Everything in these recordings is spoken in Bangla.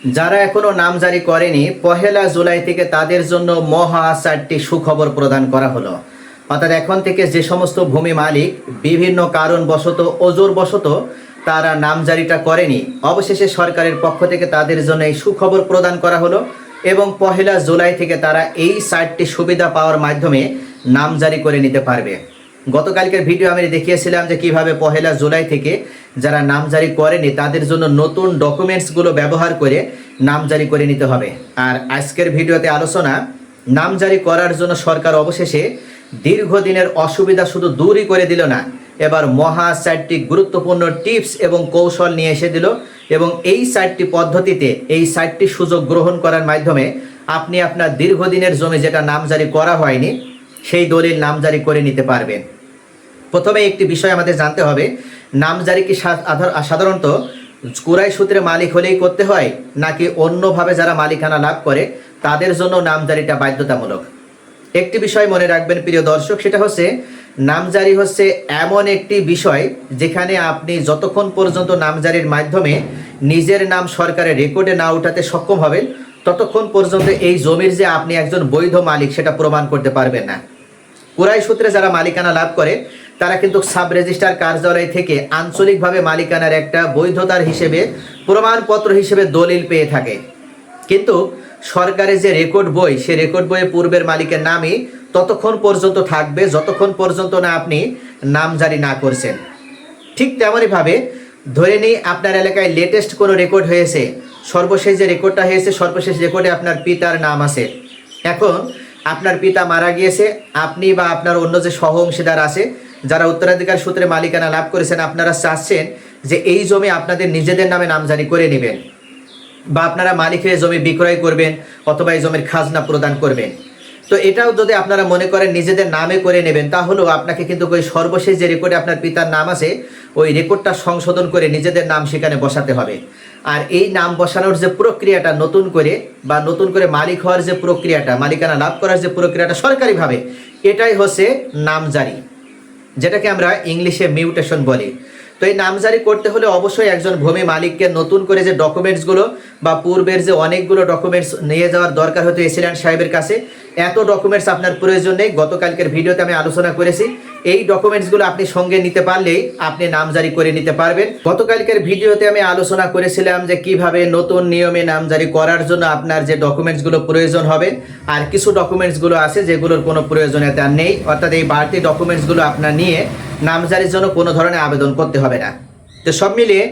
যারা এখনো নামজারি করেনি, পহেলা জুলাই থেকে তাদের জন্য মহা 4টি সুখবর প্রদান করা হলো। অর্থাৎ এখন থেকে যে সমস্ত ভূমি মালিক বিভিন্ন কারণবশত ওজোরবশত তারা নামজারিটা করেনি, অবশেষে সরকারের পক্ষ থেকে তাদের জন্য এই সুখবর প্রদান করা হলো এবং পহেলা জুলাই থেকে তারা এই 4টি সুবিধা পাওয়ার মাধ্যমে নামজারি করে নিতে পারবে। গতকালকের ভিডিও আমি দেখিয়েছিলাম যে কিভাবে পহেলা জুলাই থেকে যারা নামজারি করেনি তাদের জন্য নতুন ডকুমেন্টসগুলো ব্যবহার করে নামজারি করে নিতে হবে। আর আজকের ভিডিওতে আলোচনা, নামজারি করার জন্য সরকার অবশেষে দীর্ঘদিনের অসুবিধা শুধু দূরই করে দিল না, এবার মহা 4টি গুরুত্বপূর্ণ টিপস এবং কৌশল নিয়ে এসে দিল এবং এই 4টি পদ্ধতিতে এই 4টি সুযোগ গ্রহণ করার মাধ্যমে আপনি আপনার দীর্ঘদিনের জমি যেটা নামজারি করা হয়নি সেই দলিল নামজারি করে নিতে পারবেন। প্রথমে একটি বিষয় আমাদের জানতে হবে, নামজারি কি সাধারণত কুরাই সূত্রে মালিক হলেই করতে হয় নাকি অন্যভাবে যারা মালিকানা লাভ করে তাদের জন্য নামজারিটা বাধ্যতামূলক? একটি বিষয় মনে রাখবেন প্রিয় দর্শক, সেটা হচ্ছে নামজারি হচ্ছে এমন একটি বিষয় যেখানে আপনি যতক্ষণ পর্যন্ত নামজারির মাধ্যমে নিজের নাম সরকারের রেকর্ডে না উঠাতে সক্ষম হবেন ততক্ষণ পর্যন্ত এই জমির যে আপনি একজন বৈধ মালিক সেটা প্রমাণ করতে পারবেন না। কুরাই সূত্রে যারা মালিকানা লাভ করে তারা কিন্তু সাব রেজিস্ট্রার কার্যালয় থেকে আঞ্চলিকভাবে মালিকানার একটা বৈধতার হিসেবে প্রমাণপত্র হিসেবে দলিল পেয়ে থাকে, কিন্তু সরকারের যে রেকর্ড বই সে রেকর্ড বইয়ে পূর্বের মালিকের নামই ততক্ষণ পর্যন্ত থাকবে যতক্ষণ পর্যন্ত না আপনি নামজারি না করছেন। ঠিক তেমনইভাবে ধরে নিই আপনার এলাকায় লেটেস্ট কোনো রেকর্ড হয়েছে, সর্বশেষ যে রেকর্ডটা হয়েছে সর্বশেষ রেকর্ডে আপনার পিতার নাম আছে। এখন আপনার পিতা মারা গিয়েছে, আপনি বা আপনার অন্য যে সহ অংশীদার আছে যারা উত্তরাধিকার সূত্রে মালিকানা লাভ করেছেন, আপনারা চাচ্ছেন যে এই জমি আপনাদের নিজেদের নামে নামজারি করে নেবেন বা আপনারা মালিক হয়ে জমি বিক্রয় করবেন অথবা এই জমির খাজনা প্রদান করবেন। তো এটাও যদি আপনারা মনে করেন নিজেদের নামে করে নেবেন, তাহলেও আপনাকে কিন্তু ওই সর্বশেষ যে রেকর্ডে আপনার পিতার নাম আছে ওই রেকর্ডটা সংশোধন করে নিজেদের নাম সেখানে বসাতে হবে। আর এই নাম বসানোর যে প্রক্রিয়াটা নতুন করে মালিক হওয়ার যে প্রক্রিয়াটা, মালিকানা লাভ করার যে প্রক্রিয়াটা সরকারিভাবে, এটাই হচ্ছে নামজারি, যেটাকে আমরা ইংলিশে মিউটেশন বলি। তো এই নামজারি করতে হলে অবশ্যই একজন ভূমি মালিককে নতুন করে যে ডকুমেন্টসগুলো বা পূর্বের যে অনেকগুলো ডকুমেন্টস নিয়ে যাওয়ার দরকার হতো এসিল্যান্ড সাহেবের কাছে, এত ডকুমেন্টস আপনার প্রয়োজন নেই। গতকালকের ভিডিওতে আমি আলোচনা করেছি এই ডকুমেন্টসগুলো আপনি সঙ্গে নিতে পারলেই আপনি নামজারি করে নিতে পারবেন। গতকালকের ভিডিওতে আমি আলোচনা করেছিলাম যে কিভাবে নতুন নিয়মে নামজারি করার জন্য আপনার যে ডকুমেন্টসগুলো প্রয়োজন হবে, আর কিছু ডকুমেন্টসগুলো আছে যেগুলোর কোনো প্রয়োজনীয়তা নেই, অর্থাৎ এই বাড়তি ডকুমেন্টসগুলো আপনার নিয়ে নামজারির জন্য কোনো ধরনের আবেদন করতে হবে না। তো সব মিলিয়ে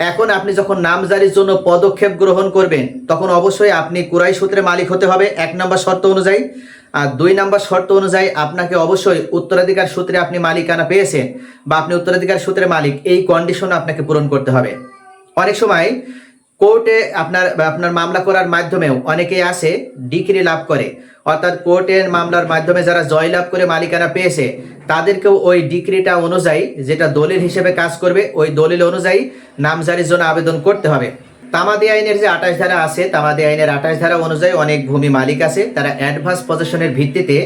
এখন আপনি যখন নামজারির জন্য পদক্ষেপ গ্রহণ করবেন তখন অবশ্যই আপনি কুরাই সূত্রে মালিক হতে হবে 1 নম্বর শর্ত অনুযায়ী, আর 2 নম্বর শর্ত অনুযায়ী আপনাকে অবশ্যই উত্তরাধিকার সূত্রে আপনি মালিকানা পেয়েছেন বা আপনি উত্তরাধিকার সূত্রে মালিক, এই কন্ডিশন আপনাকে পূরণ করতে হবে। অনেক সময় কোর্টে আপনার মামলা করার মাধ্যমেও অনেকেই আসে ডিক্রি লাভ করে, অর্থাৎ কোর্টের মামলার মাধ্যমে যারা জয়লাভ করে মালিকানা পেয়েছে তাদেরকেও ওই ডিক্রিটা অনুযায়ী যেটা দলিল হিসেবে কাজ করবে ওই দলিল অনুযায়ী নামজারির জন্য আবেদন করতে হবে। তামাদি আইনের যে 28 ধারা আছে, তামাদি আইনের 28 ধারা অনুযায়ী অনেক ভূমি মালিক আছে তারা অ্যাডভান্স পজেশনের ভিত্তিতে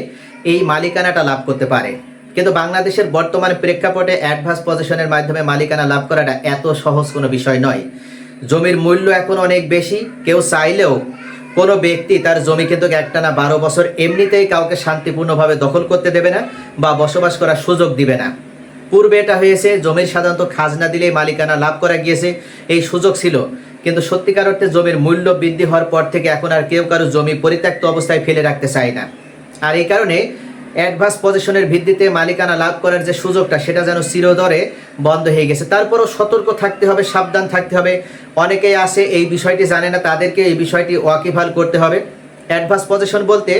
এই মালিকানাটা লাভ করতে পারে, কিন্তু বাংলাদেশের বর্তমান প্রেক্ষাপটে অ্যাডভান্স পজেশনের মাধ্যমে মালিকানা লাভ করাটা এত সহজ কোনো বিষয় নয়। জমির মূল্য এখন অনেক বেশি, কেউ চাইলেও কোনো ব্যক্তি তার জমি কিন্তু একটানা 12 বছর এমনিতেই কাউকে শান্তিপূর্ণভাবে দখল করতে দেবে না বা বসবাস করার সুযোগ দিবে না। পূর্বে এটা হয়েছে জমির সাধারণত খাজনা দিলেই মালিকানা লাভ করা গিয়েছে, এই সুযোগ ছিল, কিন্তু সত্যিকার অর্থে জমির মূল্য বৃদ্ধি হওয়ার পর থেকে এখন আর কেউ কারো জমি পরিত্যক্ত অবস্থায় ফেলে রাখতে চায় না। আর এই কারণে অ্যাডভান্স পজিশনের ভিত্তিতে মালিকানা লাভ করার যে সুযোগটা সেটা যেন চিরতরে বন্ধ হয়ে গেছে। তারপরও সতর্ক থাকতে হবে, সাবধান থাকতে হবে। অনেকেই আসে এই বিষয়টি জানে না, তাদেরকে এই বিষয়টি ওয়াকিবহাল করতে হবে। অ্যাডভান্স পজিশন বলতে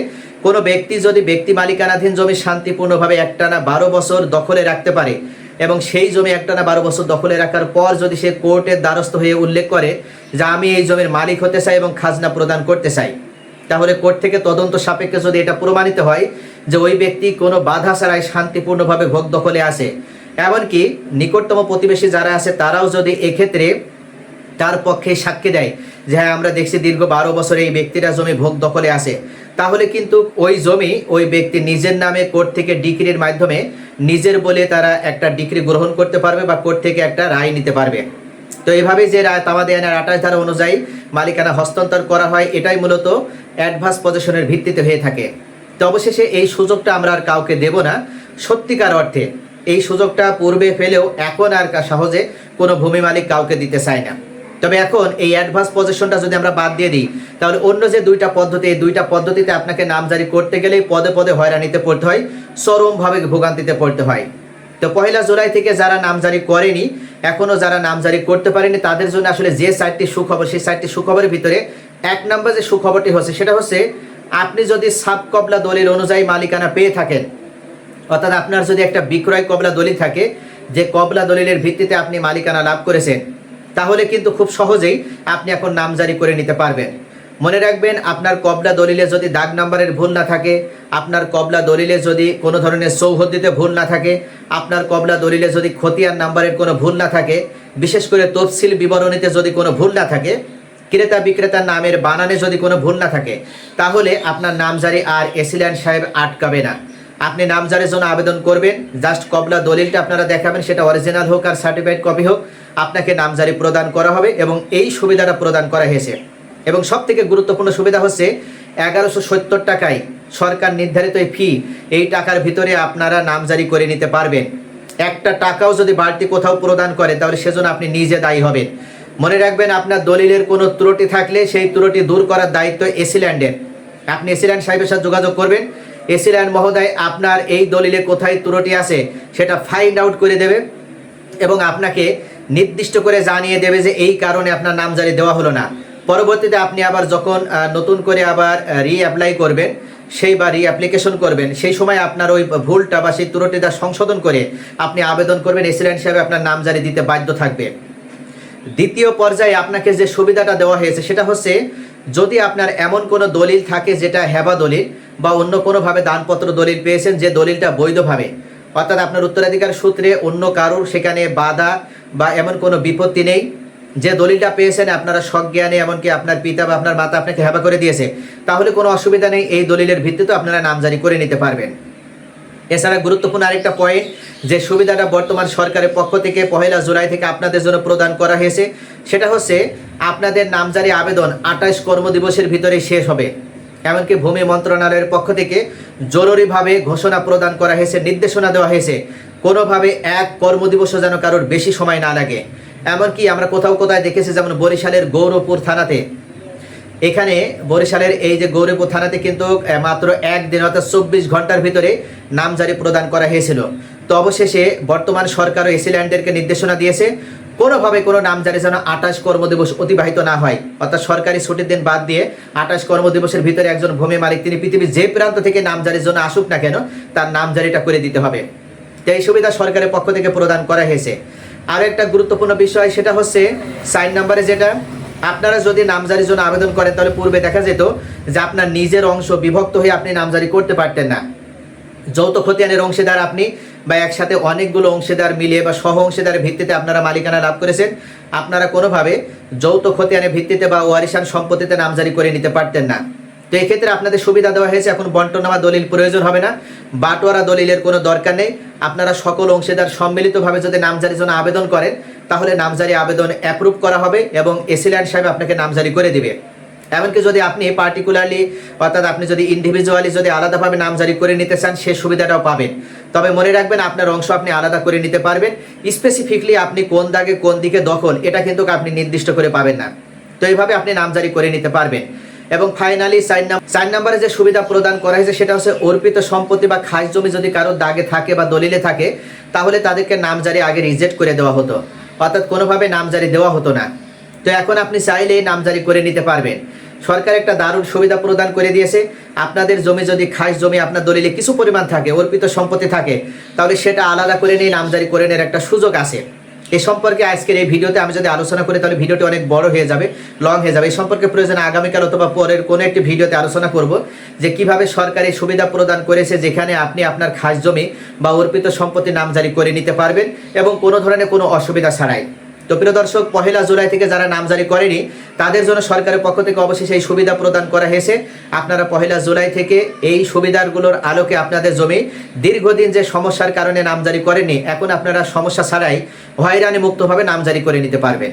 কোনো ব্যক্তি যদি ব্যক্তি মালিকানাধীন জমি শান্তিপূর্ণভাবে একটানা 12 বছর দখলে রাখতে পারে এবং সেই জমি একটানা 12 বছর দখলে রাখার পর যদি সে কোর্টের দ্বারস্থ হয়ে উল্লেখ করে যে আমি এই জমির মালিক হতে চাই এবং খাজনা প্রদান করতে চাই, তাহলে কোর্ট থেকে তদন্ত সাপেক্ষে যদি এটা প্রমাণিত হয় যে ওই ব্যক্তি কোনো বাধা ছাড়াই শান্তিপূর্ণভাবে ভোগ দখলে আসে, এমনকি নিকটতম প্রতিবেশী যারা আছে তারাও যদি এক্ষেত্রে তার পক্ষে সাক্ষী দেয় যে হ্যাঁ আমরা দেখছি দীর্ঘ 12 বছর এই ব্যক্তিরা জমি ভোগ দখলে আসে, তাহলে কিন্তু ওই জমি ওই ব্যক্তি নিজের নামে কোর্ট থেকে ডিক্রির মাধ্যমে নিজের বলে তারা একটা ডিক্রি গ্রহণ করতে পারবে বা কোর্ট থেকে একটা রায় নিতে পারবে। তো এইভাবে যে তামাদি আইনের 28 ধারা অনুযায়ী মালিকানা হস্তান্তর করা হয়, এটাই মূলত অ্যাডভান্স পজিশনের ভিত্তিতে হয়ে থাকে। তো অবশেষে এই সুযোগটা আমরা আর কাউকে দেব না। সত্যিকার অর্থে এই সুযোগটা পূর্বে পেলেও এখন আর সহজে কোনো ভূমি মালিক কাউকে দিতে চায় না। তবে এখন এই অ্যাডভান্স পজিশনটা যদি আমরা বাদ দিয়ে দিই, তাহলে অন্য যে দুইটা পদ্ধতি, এই দুইটা পদ্ধতিতে আপনাকে নামজারি করতে গেলেই পদে পদে হয়রানিতে পড়তে হয়, চরমভাবে ভোগান্তিতে পড়তে হয়। তো 1 জুলাই থেকে যারা নামজারি করেনি, এখনও যারা নামজারি করতে পারেনি, তাদের জন্য আসলে যে 4টি সুখবর, সেই 4টি সুখবরের ভিতরে 1 নম্বর যে সুখবরটি হচ্ছে সেটা হচ্ছে, আপনি যদি সাব কবলা দলিল অনুযায়ী মালিকানা পেয়ে থাকেন, অর্থাৎ আপনার যদি একটা বিক্রয় কবলা দলিল থাকে, যে কবলা দলিলের ভিত্তিতে আপনি মালিকানা লাভ করেছেন, তাহলে কিন্তু খুব সহজেই আপনি এখন নামজারি করে নিতে পারবেন। মনে রাখবেন, আপনার কবলা দলিলে যদি দাগ নাম্বারের ভুল না থাকে, আপনার কবলা দলিলে যদি কোনো ধরনের সৌহদ্দিতে ভুল না থাকে, আপনার কবলা দলিলে যদি খতিয়ান নাম্বারের কোনো ভুল না থাকে, বিশেষ করে তফসিল বিবরণীতে যদি কোনো ভুল না থাকে, ক্রেতা বিক্রেতার নামের বানানে যদি কোনো ভুল না থাকে, তাহলে আপনার নামজারি আর এসিল্যান্ড সাহেব আটকাবে না। আপনি নামজারির জন্য আবেদন করবেন, জাস্ট কবলা দলিলটা আপনারা দেখাবেন, সেটা অরিজিনাল হোক আর সার্টিফাইড কপি হোক, আপনাকে নামজারি প্রদান করা হবে এবং এই সুবিধাটা প্রদান করা হয়েছে। এবং সবথেকে গুরুত্বপূর্ণ সুবিধা হচ্ছে 1170 টাকায় সরকার নির্ধারিত এই ফি, এই টাকার ভিতরে আপনারা নামজারি করে নিতে পারবেন। একটা টাকাও যদি বাড়তি কোথাও প্রদান করেন, তাহলে সেজন্য আপনি নিজে দায়ী হবেন। মনে রাখবেন, আপনার দলিলের কোনো ত্রুটি থাকলে সেই ত্রুটি দূর করার দায়িত্ব এসিল্যান্ডের। আপনি এসিল্যান্ড সাহেবের সাথে যোগাযোগ করবেন, এসিল্যান্ড মহোদয় আপনার এই দলিলে কোথায় ত্রুটি আছে সেটা ফাইন্ড আউট করে দেবে এবং আপনাকে নির্দিষ্ট করে জানিয়ে দেবে যে এই কারণে আপনার নামজারি দেওয়া হলো না। পরবর্তীতে আপনি আবার যখন নতুন করে আবার রিঅ্যাপ্লাই করবেন, সেই বা রিঅ্যাপ্লিকেশন করবেন, সেই সময় আপনার ওই ভুলটা বা সেই ত্রুটিটা সংশোধন করে আপনি আবেদন করবেন, এসিল্যান্ড সাহেব আপনার নামজারি দিতে বাধ্য থাকবে। দ্বিতীয় পর্যায়ে আপনাকে যে সুবিধাটা দেওয়া হয়েছে সেটা হচ্ছে, যদি আপনার এমন কোনো দলিল থাকে যেটা হেবা দলিল বা অন্য কোনোভাবে দানপত্র দলিল পেয়েছেন, যে দলিলটা বৈধভাবে, অর্থাৎ আপনার উত্তরাধিকার সূত্রে অন্য কারোর সেখানে বাধা বা এমন কোনো বিপত্তি নেই, যে দলিলটা পেয়েছেন আপনারা সজ্ঞানে, এমনকি আপনার পিতা বা আপনার মাতা আপনাকে হেবা করে দিয়েছে, তাহলে কোনো অসুবিধা নেই, এই দলিলের ভিত্তিতে আপনারা নামজারি করে নিতে পারবেন। এছাড়া গুরুত্বপূর্ণ আরেকটা পয়েন্ট, যে সুবিধাটা বর্তমান সরকারের পক্ষ থেকে 1 জুলাই থেকে আপনাদের জন্য প্রদান করা হয়েছে, সেটা হচ্ছে আপনাদের নামজারি আবেদন 28 কর্মদিবসের ভিতরে শেষ হবে। এমনকি ভূমি মন্ত্রণালয়ের পক্ষ থেকে জরুরিভাবে ঘোষণা প্রদান করা হয়েছে, নির্দেশনা দেওয়া হয়েছে, কোনোভাবে 1 কর্মদিবসও যেন কারোর বেশি সময় না লাগে। এমনকি আমরা কোথাও কোথায় দেখেছি, যেমন বরিশালের গৌরপুর থানাতে, এখানে বরিশালের এই যে গৌরপুর থানাতে কিন্তু মাত্র 1 দিন, অর্থাৎ 24 ঘন্টার ভিতরে নামজারি প্রদান করা হয়েছিল। তো অবশেষে বর্তমান সরকারও এসিল্যান্ডেরকে নির্দেশনা দিয়েছে, কোনোভাবে কোনো নামজারি যেন 28 কর্মদিবস অতিবাহিত না হয়, অর্থাৎ সরকারি ছুটির দিন বাদ দিয়ে 28 কর্মদিবসের ভিতরে একজন ভূমি মালিক তিনি পৃথিবীর যে প্রান্ত থেকে নামজারির জন্য আসুক না কেন, তার নামজারিটা করে দিতে হবে। তো এই সুবিধা সরকারের পক্ষ থেকে প্রদান করা হয়েছে। আরও একটা গুরুত্বপূর্ণ বিষয়, সেটা হচ্ছে 4 নম্বরে, যেটা আপনারা যদি নামজারির জন্য আবেদন করেন, তাহলে পূর্বে দেখা যেত যে আপনার নিজের অংশ বিভক্ত হয়ে আপনি নামজারি করতে পারতেন না। যৌথ খতিয়ানের অংশীদার আপনি বা একসাথে অনেকগুলো অংশীদার মিলিয়ে বা সহ অংশীদারের ভিত্তিতে আপনারা মালিকানা লাভ করেছেন, আপনারা কোনোভাবে যৌথ খতিয়ানের ভিত্তিতে বা ওয়ারিশান সম্পত্তিতে নামজারি করে নিতে পারতেন না। তো এক্ষেত্রে আপনাদের সুবিধা দেওয়া হয়েছে, এখন বন্টনামা দলিল প্রয়োজন হবে না, বাটোয়ারা দলিলের কোনো দরকার নেই। আপনারা সকল অংশীদার সম্মিলিতভাবে যদি নামজারির জন্য আবেদন করেন, তাহলে নামজারি আবেদন অ্যাপ্রুভ করা হবে এবং এসিল্যান্ড সাহেব আপনাকে নামজারি করে দিবে। এমনকি যদি আপনি পার্টিকুলারলি, অর্থাৎ আপনি যদি ইন্ডিভিজুয়ালি যদি আলাদাভাবে নামজারি করে নিতে চান, সে সুবিধাটাও পাবেন। তবে মনে রাখবেন, আপনার অংশ আপনি আলাদা করে নিতে পারবেন, স্পেসিফিকলি আপনি কোন দাগে কোন দিকে দখল, এটা কিন্তু আপনি নির্দিষ্ট করে পাবেন না। তো এইভাবে আপনি নামজারি করে নিতে পারবেন। এবং ফাইনালি 4 নম্বরে যে সুবিধা প্রদান করা হয়েছে, সেটা হচ্ছে অর্পিত সম্পত্তি বা খাস জমি যদি কারোর দাগে থাকে বা দলিলে থাকে, তাহলে তাদেরকে নামজারি আগে রিজেক্ট করে দেওয়া হতো, অর্থাৎ কোনোভাবে নামজারি দেওয়া হতো না। তো এখন আপনি চাইলে নামজারি করে নিতে পারবেন। সরকার একটা দারুণ সুবিধা প্রদান করে দিয়েছে, আপনাদের জমি যদি খাস জমি আপনার দলিলে কিছু পরিমাণ থাকে, অর্পিত সম্পত্তি থাকে, তাহলে সেটা আলাদা করে নিয়ে নামজারি করে নেওয়ার একটা সুযোগ আছে। এই সম্পর্কে আজকের এই ভিডিওতে আমি যদি আলোচনা করি, তাহলে ভিডিওটি অনেক বড় হয়ে যাবে, লং হয়ে যাবে। এই সম্পর্কে প্রয়োজনে আগামীকাল অথবা পরের কোনো একটি ভিডিওতে আলোচনা করব, যে কিভাবে সরকারি সুবিধা প্রদান করেছে, যেখানে আপনি আপনার খাস জমি বা অর্পিত সম্পত্তি নামজারি করে নিতে পারবেন এবং কোনো ধরনের কোনো অসুবিধা ছাড়াই। তো প্রিয় দর্শক, 1 জুলাই থেকে যারা নামজারি করেনি, তাদের জন্য সরকারের পক্ষ থেকে অবশ্যই এই সুবিধা প্রদান করা হয়েছে। আপনারা 1 জুলাই থেকে এই সুবিধাগুলোর আলোকে আপনাদের জমি দীর্ঘদিন যে সমস্যার কারণে নামজারি করেননি, এখন আপনারা সমস্যা ছাড়াই হয়রানি মুক্তভাবে নামজারি করে নিতে পারবেন।